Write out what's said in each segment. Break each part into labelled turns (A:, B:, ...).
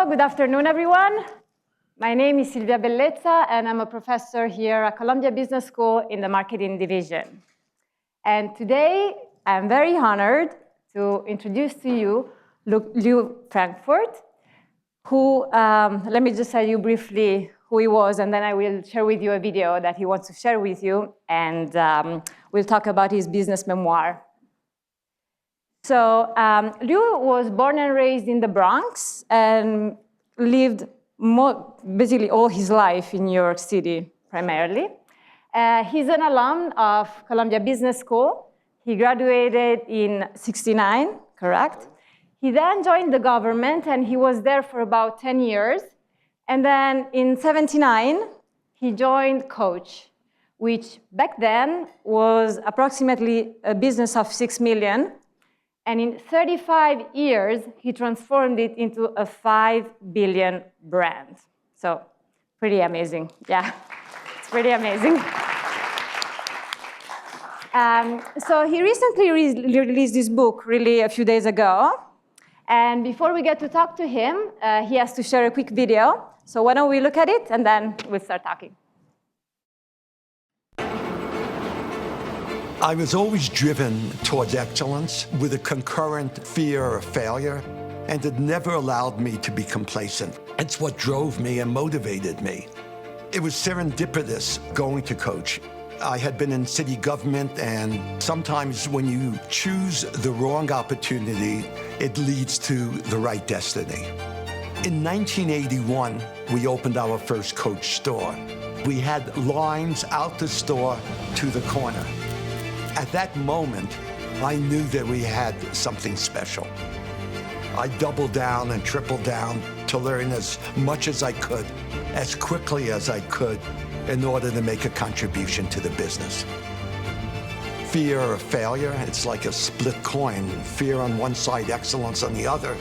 A: good afternoon, everyone. My name is Silvia Bellezza, and I'm a professor here at Columbia Business School in the marketing division. And today, I'm very honored to introduce to you Lew Frankfort, who, let me just tell you briefly who he was, and then I will share with you a video that he wants to share with you, and we'll talk about his business memoir. So Lew was born and raised in the Bronx and lived basically all his life in New York City, primarily. He's an alum of Columbia Business School. He graduated in '69, correct? He then joined the government, and he was there for about 10 years. And then in '79, he joined Coach, which back then was approximately a business of 6 million. And in 35 years, he transformed it into a 5 billion brand. So pretty amazing. Yeah, it's pretty amazing. So he recently released this book, really a few days ago. And before we get to talk to him, he has to share a quick video. So why don't we look at it, and then we'll start talking.
B: I was always driven towards excellence with a concurrent fear of failure, and it never allowed me to be complacent. It's what drove me and motivated me. It was serendipitous going to Coach. I had been in city government, and sometimes when you choose the wrong opportunity, it leads to the right destiny. In 1981, we opened our first Coach store. We had lines out the store to the corner. At that moment, I knew that we had something special. I doubled down and tripled down to learn as much as I could, as quickly as I could, in order to make a contribution to the business. Fear of failure, it's like a split coin. Fear on one side, excellence on the other.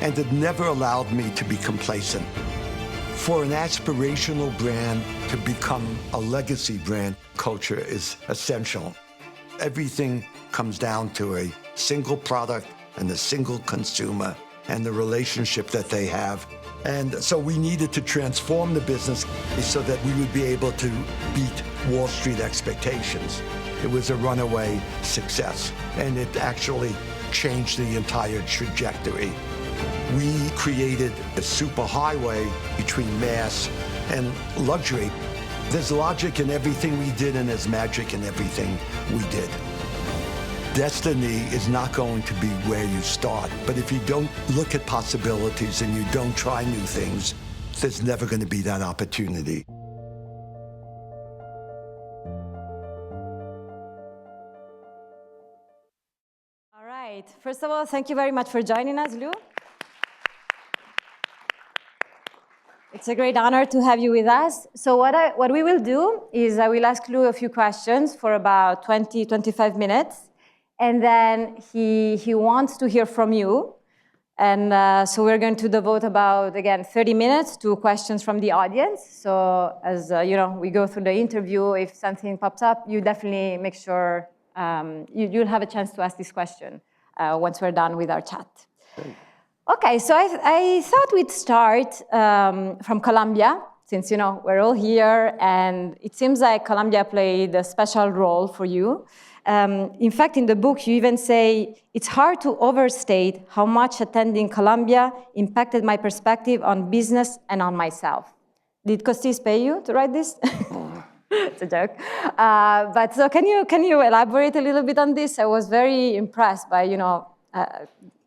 B: And it never allowed me to be complacent. For an aspirational brand to become a legacy brand, culture is essential. Everything comes down to a single product and a single consumer and the relationship that they have. And so we needed to transform the business so that we would be able to beat Wall Street expectations. It was a runaway success, and it actually changed the entire trajectory. We created a superhighway between mass and luxury. There's logic in everything we did, and there's magic in everything we did. Destiny is not going to be where you start, but if you don't look at possibilities and you don't try new things, there's never going to be that opportunity.
A: All right. First of all, thank you very much for joining us, Lew. It's a great honor to have you with us. So what we will do is I will ask Lew a few questions for about 20, 25 minutes. And then he wants to hear from you. And so we're going to devote about, again, 30 minutes to questions from the audience. So as we go through the interview, if something pops up, you definitely make sure you'll have a chance to ask this question once we're done with our chat.
B: Great.
A: Okay, so I thought we'd start from Columbia, since we're all here, and it seems like Columbia played a special role for you. In fact, in the book, you even say, it's hard to overstate how much attending Columbia impacted my perspective on business and on myself. Did Costis pay you to write this? It's a joke. But so can you elaborate a little bit on this? I was very impressed by,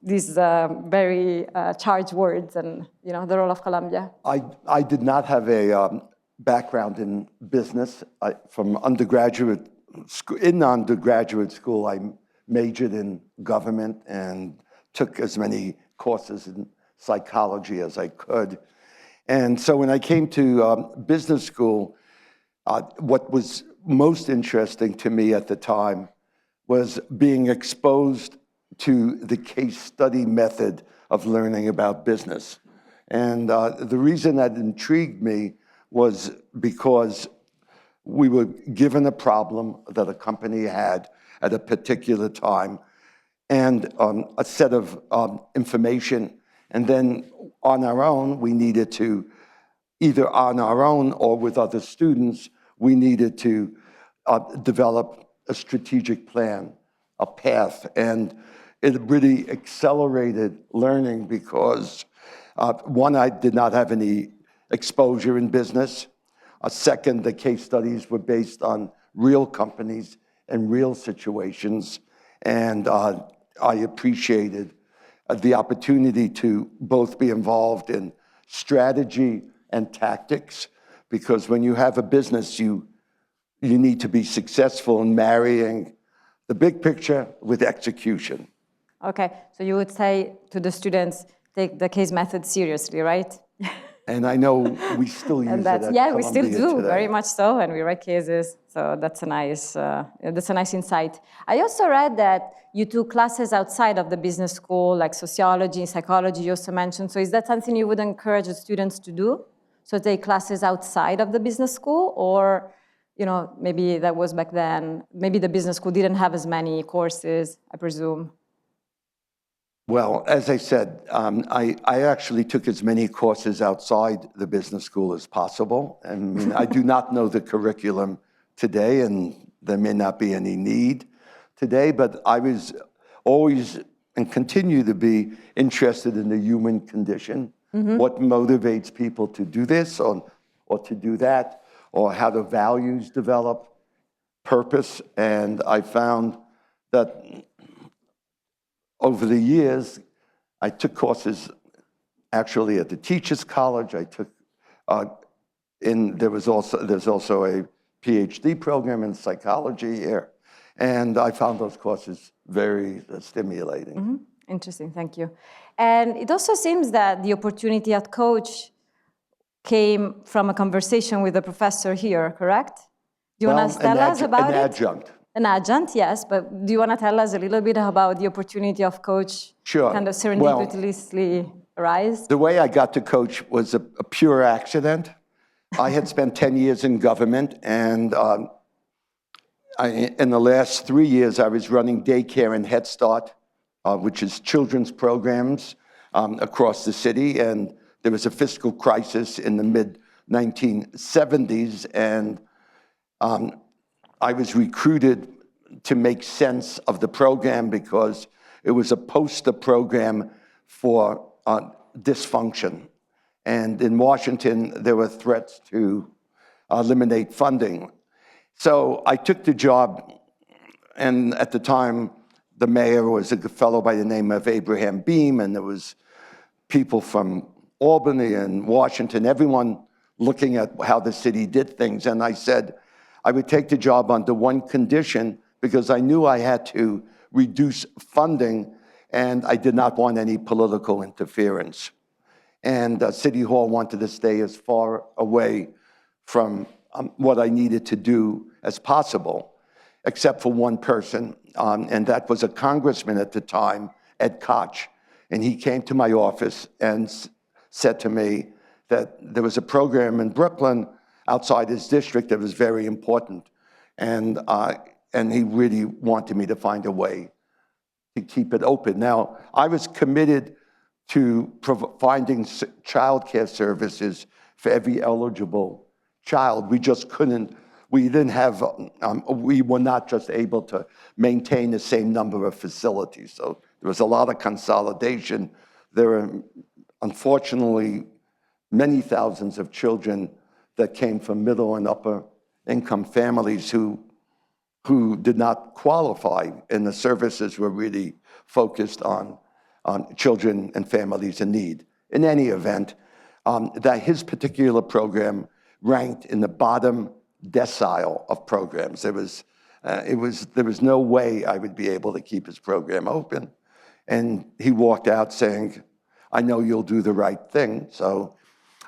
A: these very charged words and the role of Columbia.
C: I did not have a background in business. From undergraduate school, I majored in government and took as many courses in psychology as I could. And so when I came to business school, what was most interesting to me at the time was being exposed to the case study method of learning about business. And the reason that intrigued me was because we were given a problem that a company had at a particular time and a set of information And then on our own, we needed to, either on our own or with other students, we needed to develop a strategic plan, a path. And it really accelerated learning because, one, I did not have any exposure in business. Second, the case studies were based on real companies and real situations. And I appreciated the opportunity to both be involved in strategy and tactics, because when you have a business, you need to be successful in marrying the big picture with execution.
A: Okay, so you would say to the students, take the case method seriously, right?
C: And I know we still use it at
A: yeah, we still
C: Columbia
A: do,
C: today.
A: very much so, and we write cases. So that's a nice insight. I also read that you took classes outside of the business school, like sociology, psychology. You also mentioned. So is that something you would encourage the students to do? So take classes outside of the business school, or maybe that was back then. Maybe the business school didn't have as many courses, I presume.
C: Well, as I said, I actually took as many courses outside the business school as possible. I mean, I do not know the curriculum today, and there may not be any need today, but I was always and continue to be interested in the human condition, what motivates people to do this or to do that, or how the values develop, purpose. And I found that over the years, I took courses actually at the Teachers College. I took, there's also a PhD program in psychology here. And I found those courses very stimulating.
A: Mm-hmm. Interesting, thank you. And it also seems that the opportunity at Coach came from a conversation with a professor here, correct? Do you want to tell us about it?
C: An adjunct.
A: An adjunct, yes, but do you want to tell us a little bit about the opportunity of Coach?
C: Sure.
A: Kind of serendipitously arise? The
C: way I got to Coach was a pure accident. I had spent 10 years in government, and in the last 3 years, I was running daycare and Head Start, which is children's programs across the city, and there was a fiscal crisis in the mid-1970s, and I was recruited to make sense of the program because it was a poster program for dysfunction. And in Washington, there were threats to eliminate funding. So I took the job, and at the time, the mayor was a fellow by the name of Abraham Beam, and there was people from Albany and Washington, everyone looking at how the city did things. And I said I would take the job under one condition, because I knew I had to reduce funding, and I did not want any political interference. And City Hall wanted to stay as far away from what I needed to do as possible, except for one person, and that was a congressman at the time, Ed Koch. And he came to my office and said to me that there was a program in Brooklyn outside his district that was very important. And he really wanted me to find a way to keep it open. Now, I was committed to finding childcare services for every eligible child. We just couldn't, we were not just able to maintain the same number of facilities. So there was a lot of consolidation. There are, unfortunately, many thousands of children that came from middle and upper income families who did not qualify, and the services were really focused on children and families in need. In any event, that his particular program ranked in the bottom decile of programs. There was no way I would be able to keep his program open. And he walked out saying, "I know you'll do the right thing." So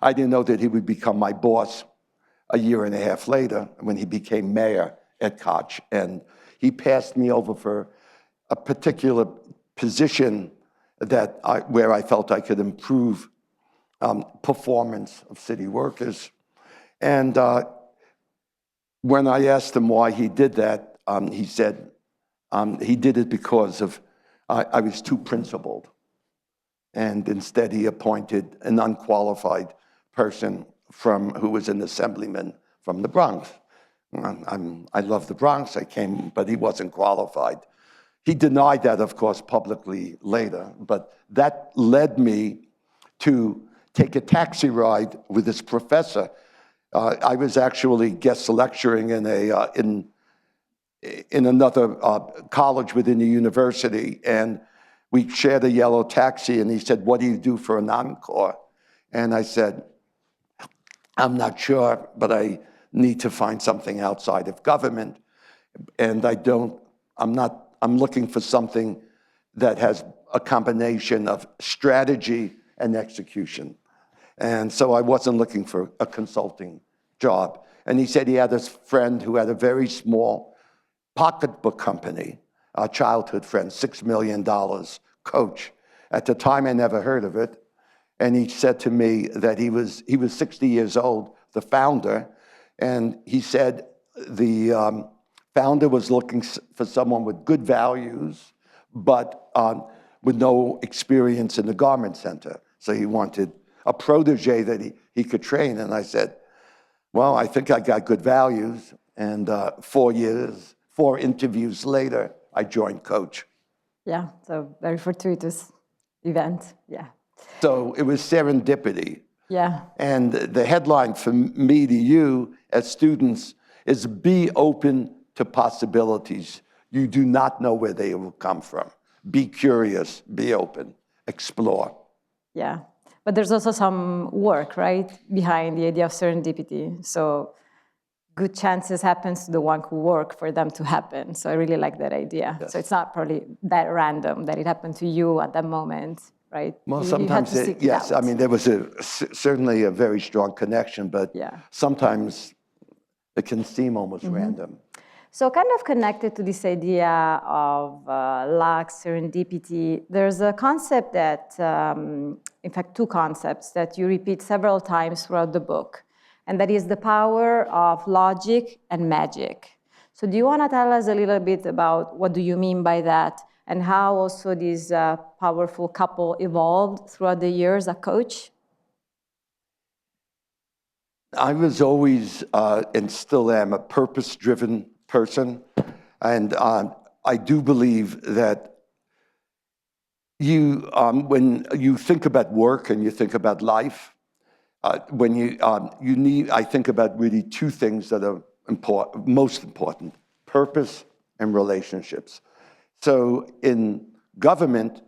C: I didn't know that he would become my boss a year and a half later when he became mayor at Koch. And he passed me over for a particular position where I felt I could improve performance of city workers. And when I asked him why he did that, he said he did it because I was too principled. and instead he appointed an unqualified person who was an assemblyman from the Bronx. I love the Bronx, I came, but he wasn't qualified. He denied that, of course, publicly later, but that led me to take a taxi ride with this professor. I was actually guest lecturing in another college within the university, and we shared a yellow taxi, and he said, "What do you do for an encore?" And I said, "I'm not sure, but I need to find something outside of government, and I'm looking for something that has a combination of strategy and execution." And so I wasn't looking for a consulting job. And he said he had this friend who had a very small pocketbook company, a childhood friend, $6 million, Coach. At the time, I never heard of it. And he said to me that he was 60 years old, the founder, and he said the founder was looking for someone with good values, but with no experience in the garment center. So he wanted a protege that he could train. And I said, well, I think I got good values. And 4 interviews later, I joined Coach.
A: Yeah, so very fortuitous event, yeah.
C: So it was serendipity.
A: Yeah.
C: And the headline for me to you as students is be open to possibilities. You do not know where they will come from. Be curious, be open, explore.
A: Yeah, but there's also some work, right, behind the idea of serendipity. So good chances happens to the one who work for them to happen. So I really like that idea. Yes. So it's not probably that random that it happened to you at that moment, right?
C: Well, sometimes yes. I mean, there was certainly a very strong connection, but yeah, sometimes it can seem almost random.
A: So kind of connected to this idea of luck, serendipity, there's a concept that, in fact, 2 concepts that you repeat several times throughout the book, and that is the power of logic and magic. So do you want to tell us a little bit about what do you mean by that, and how also this powerful couple evolved throughout the years at Coach?
C: I was always, and still am, a purpose-driven person. And I do believe that when you think about work and you think about life, I think about really 2 things that are most important: purpose and relationships. So in government,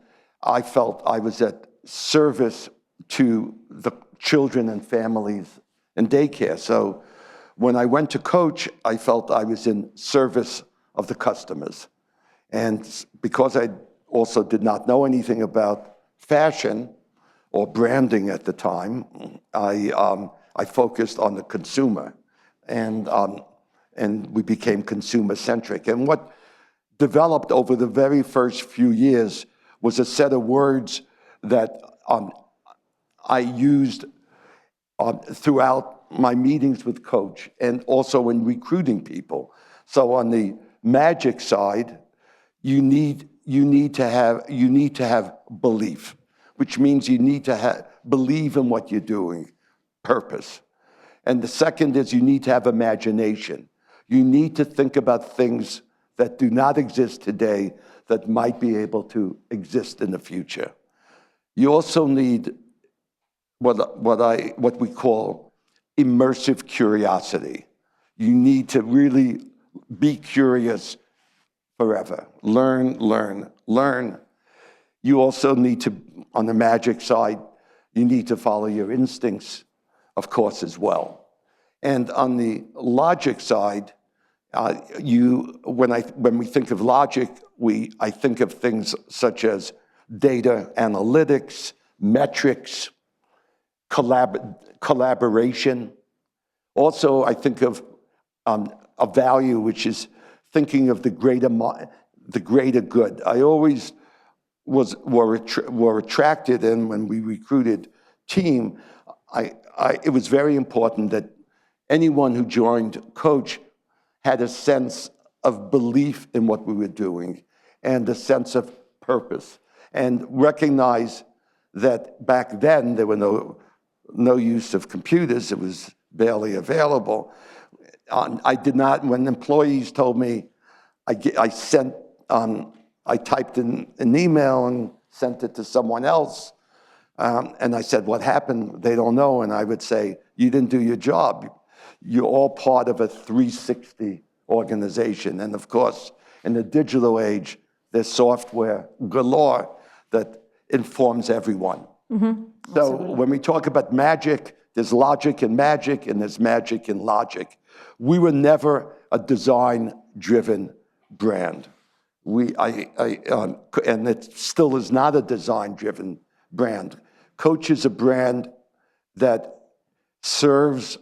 C: I felt I was at service to the children and families in daycare. So when I went to Coach, I felt I was in service of the customers. And because I also did not know anything about fashion or branding at the time, I focused on the consumer, and we became consumer-centric. And what developed over the very first few years was a set of words that I used throughout my meetings with Coach and also in recruiting people. So on the magic side, you need to have belief, which means you need to believe in what you're doing, purpose. And the second is you need to have imagination. You need to think about things that do not exist today that might be able to exist in the future. You also need what we call immersive curiosity. You need to really be curious forever. Learn, learn, learn. You also need to, on the magic side, you need to follow your instincts, of course, as well. And on the logic side, when we think of logic, I think of things such as data analytics, metrics, collaboration. Also, I think of a value which is thinking of the greater good. I always were attracted, and when we recruited team, it was very important that anyone who joined Coach had a sense of belief in what we were doing and a sense of purpose, and recognize that back then there were no use of computers. It was barely available. I did not, when employees told me, I typed in an email and sent it to someone else. And I said, what happened? They don't know. And I would say, you didn't do your job. You're all part of a 360 organization. And of course, in the digital age, there's software galore that informs everyone.
A: Mm-hmm.
C: So
A: Absolutely.
C: when we talk about magic, there's logic and there's magic and logic. We were never a design-driven brand. And it still is not a design-driven brand. Coach is a brand that serves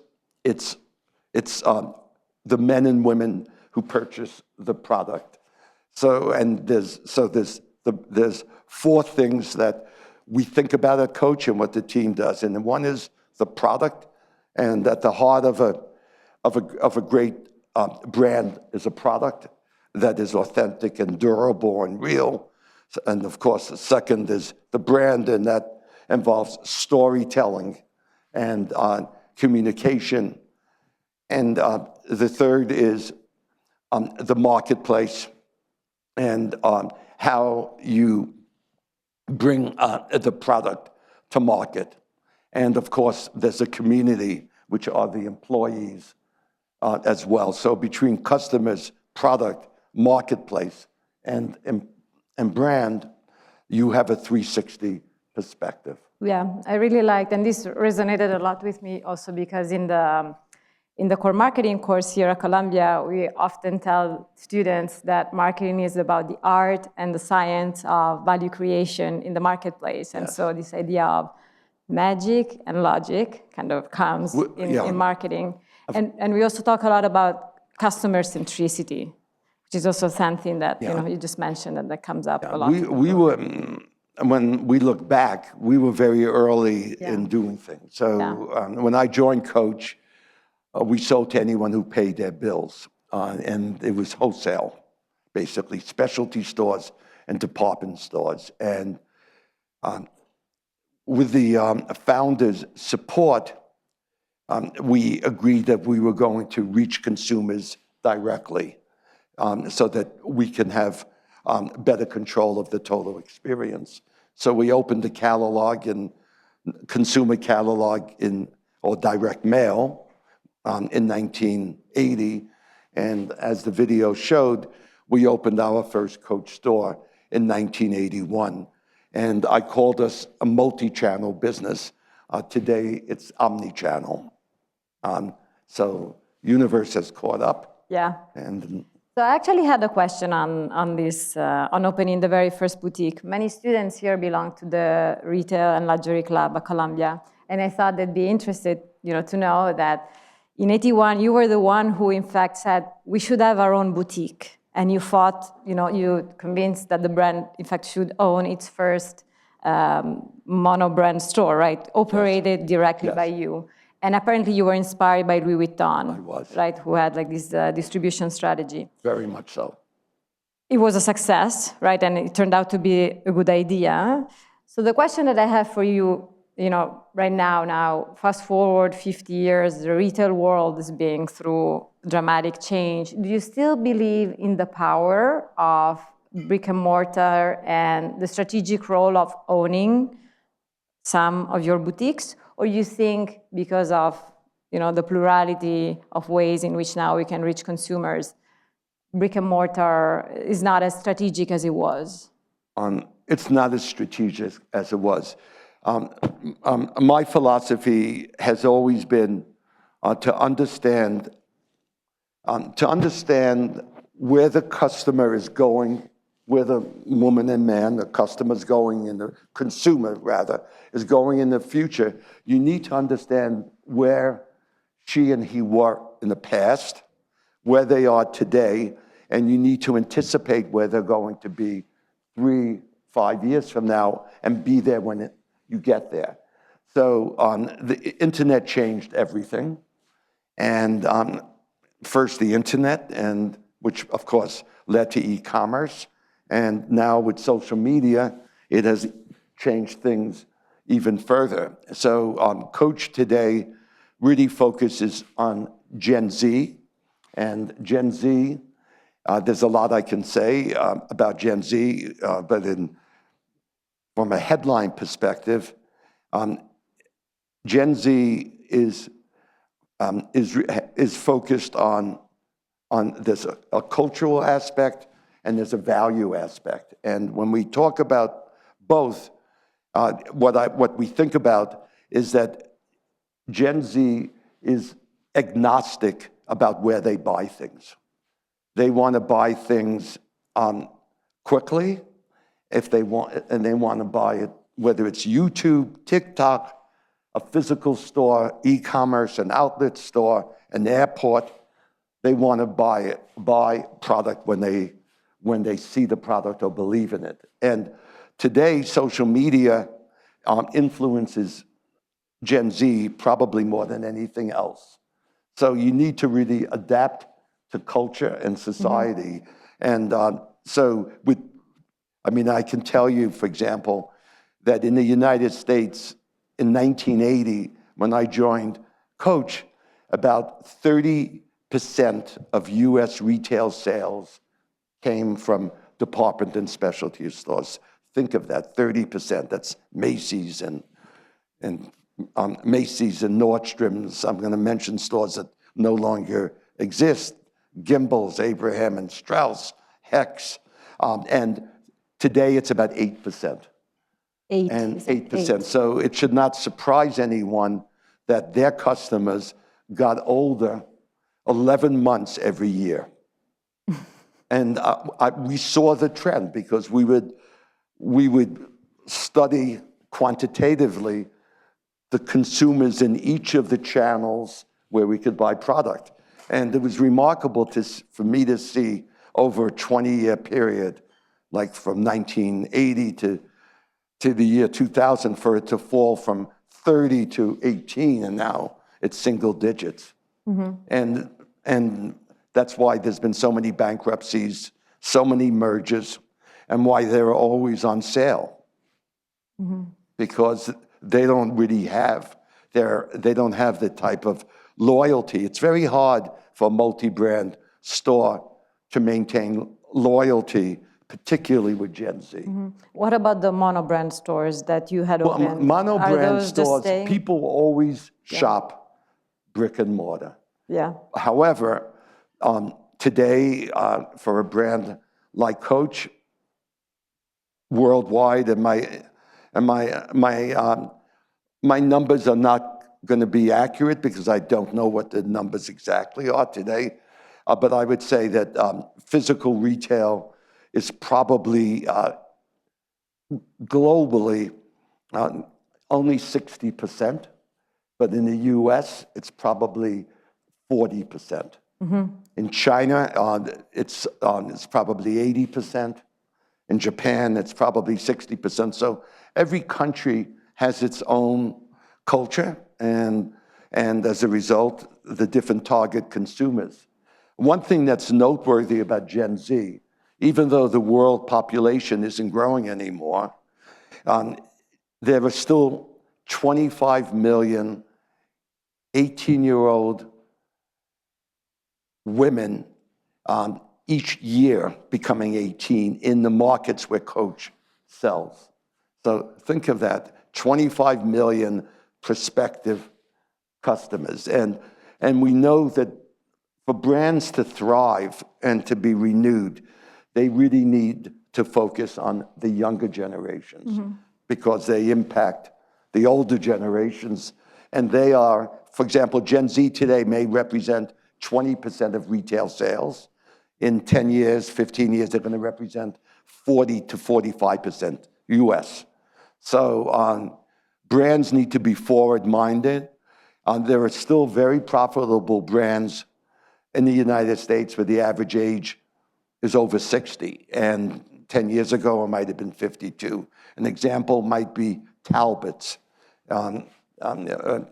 C: the men and women who purchase the product. So there's four things that we think about at Coach and what the team does, and one is the product, and at the heart of a great brand is a product that is authentic and durable and real. And of course, the second is the brand, and that involves storytelling and communication. And the third is the marketplace and how you bring the product to market. And of course, there's a community, which are the employees as well. So between customers, product, marketplace, and brand, you have a 360 perspective.
A: Yeah, I really liked, and this resonated a lot with me also because in the core marketing course here at Columbia, we often tell students that marketing is about the art and the science of value creation in the marketplace. And so this idea of magic and logic kind of comes in marketing. And we also talk a lot about customer centricity, which is also something that you just mentioned and that comes up a lot.
C: We were, when we look back, we were very early in doing things. So when I joined Coach, we sold to anyone who paid their bills, and it was wholesale, basically, specialty stores and department stores. And with the founders' support, we agreed that we were going to reach consumers directly so that we can have better control of the total experience. So we opened a catalog consumer catalog or direct mail in 1980. And as the video showed, we opened our first Coach store in 1981. And I called us a multi-channel business. Today, it's omni-channel. So universe has caught up.
A: Yeah.
C: And
A: so I actually had a question on this, on opening the very first boutique. Many students here belong to the Retail and Luxury Club at Columbia. And I thought they'd be interested, to know that in 81, you were the one who, in fact, said, we should have our own boutique. And you fought, you convinced that the brand, in fact, should own its first mono-brand store, right? Operated directly by you. And apparently you were inspired by Louis Vuitton.
C: I was.
A: Right, who had like this distribution strategy.
C: Very much so.
A: It was a success, right? And it turned out to be a good idea. So the question that I have for you, right now, fast forward 50 years, the retail world is being through dramatic change. Do you still believe in the power of brick and mortar and the strategic role of owning some of your boutiques? Or you think because of the plurality of ways in which now we can reach consumers, brick and mortar is not as strategic as it was?
C: It's not as strategic as it was. My philosophy has always been to understand where the customer is going, where the woman and man, the customer's going, and the consumer, rather, is going in the future. You need to understand where she and he were in the past, where they are today, and you need to anticipate where they're going to be 3-5 years from now and be there when you get there. So the internet changed everything. And first the internet, and which of course led to e-commerce. And now with social media, it has changed things even further. So Coach today really focuses on Gen Z. And Gen Z, there's a lot I can say about Gen Z, but from a headline perspective, Gen Z is focused on there's a cultural aspect and there's a value aspect. And when we talk about both, what we think about is that Gen Z is agnostic about where they buy things. They want to buy things quickly if they want, and they want to buy it, whether it's YouTube, TikTok, a physical store, e-commerce, an outlet store, an airport. They want to buy product when they see the product or believe in it. And today, social media influences Gen Z probably more than anything else. So you need to really adapt to culture and society. And I can tell you, for example, that in the United States in 1980, when I joined Coach, about 30% of US retail sales came from department and specialty stores. Think of that, 30%. That's Macy's and Nordstrom's. I'm going to mention stores that no longer exist. Gimbel's, Abraham and Strauss, Hex. And today it's about 8%. 8%. So it should not surprise anyone that their customers got older 11 months every year. And we saw the trend because we would study quantitatively the consumers in each of the channels where we could buy product. And it was remarkable for me to see over a 20-year period, like from 1980 to the year 2000, for it to fall from 30 to 18, and now it's single digits. And that's why there's been so many bankruptcies, so many mergers, and why they're always on sale. Because they don't really have the type of loyalty. It's very hard for a multi-brand store to maintain loyalty, particularly with Gen Z.
A: What about the monobrand stores that you had opened?
C: Monobrand stores, people always shop brick and mortar.
A: Yeah.
C: However, today, for a brand like Coach, worldwide, and my numbers are not going to be accurate because I don't know what the numbers exactly are today. But I would say that physical retail is probably globally only 60%, but in the US, it's probably 40%. In China, it's probably 80%. In Japan, it's probably 60%. So every country has its own culture, and as a result, the different target consumers. One thing that's noteworthy about Gen Z, even though the world population isn't growing anymore, there are still 25 million 18-year-old women each year becoming 18 in the markets where Coach sells. So think of that, 25 million prospective customers. And we know that for brands to thrive and to be renewed, they really need to focus on the younger generations because they impact the older generations. And they are, for example, Gen Z today may represent 20% of retail sales. In 10 years, 15 years, they're going to represent 40 to 45% US. So brands need to be forward-minded. There are still very profitable brands in the United States where the average age is over 60. And 10 years ago, it might have been 52. An example might be Talbot's, a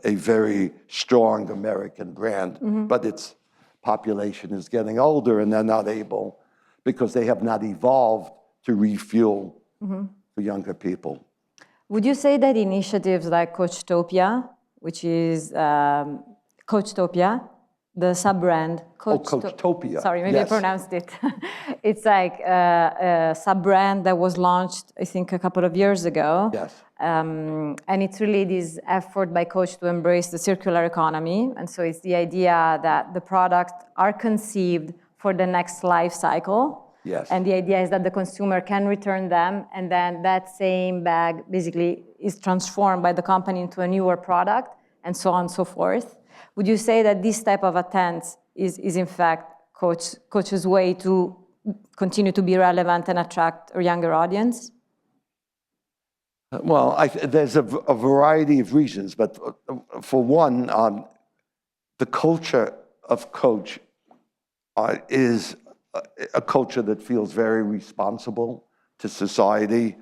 C: very strong American brand, but its population is getting older and they're not able, because they have not evolved to refuel for younger people.
A: Would you say that initiatives like Coachtopia, which is Coachtopia, the sub-brand.
C: Coachtopia.
A: Sorry, maybe I pronounced it. It's like a sub-brand that was launched, I think, a couple of years ago.
C: Yes.
A: And it's really this effort by Coach to embrace the circular economy. And so it's the idea that the products are conceived for the next life cycle.
C: Yes.
A: And the idea is that the consumer can return them, and then that same bag basically is transformed by the company into a newer product, and so on and so forth. Would you say that this type of attempt is in fact Coach's way to continue to be relevant and attract a younger audience?
C: Well, there's a variety of reasons, but for one, the culture of Coach is a culture that feels very responsible to society.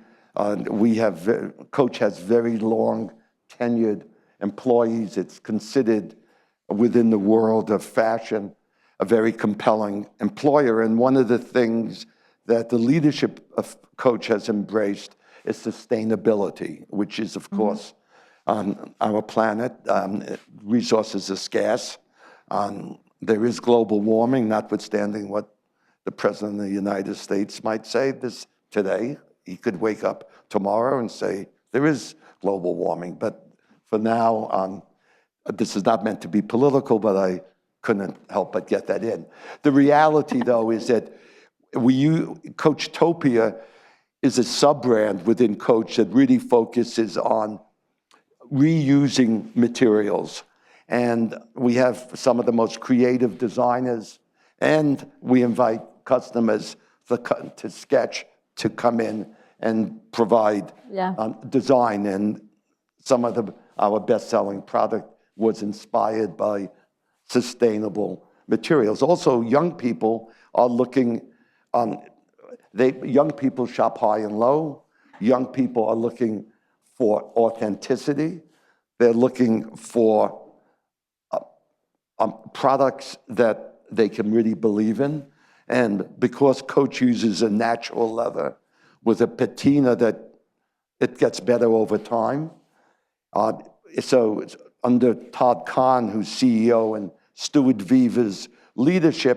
C: Coach has very long tenured employees. It's considered within the world of fashion a very compelling employer. And one of the things that the leadership of Coach has embraced is sustainability, which is, of course, on our planet. Resources are scarce. There is global warming, notwithstanding what the President of the United States might say this today. He could wake up tomorrow and say, there is global warming. But for now, this is not meant to be political, but I couldn't help but get that in. The reality, though, is that Coachtopia is a sub-brand within Coach that really focuses on reusing materials. And we have some of the most creative designers, and we invite customers to sketch, to come in and provide design. And some of our best-selling product was inspired by sustainable materials. Also, young people are looking, young people shop high and low. Young people are looking for authenticity. They're looking for products that they can really believe in. And because Coach uses a natural leather with a patina that it gets better over time, so it's under Todd Kahn, who's CEO, and Stuart Viva's leadership,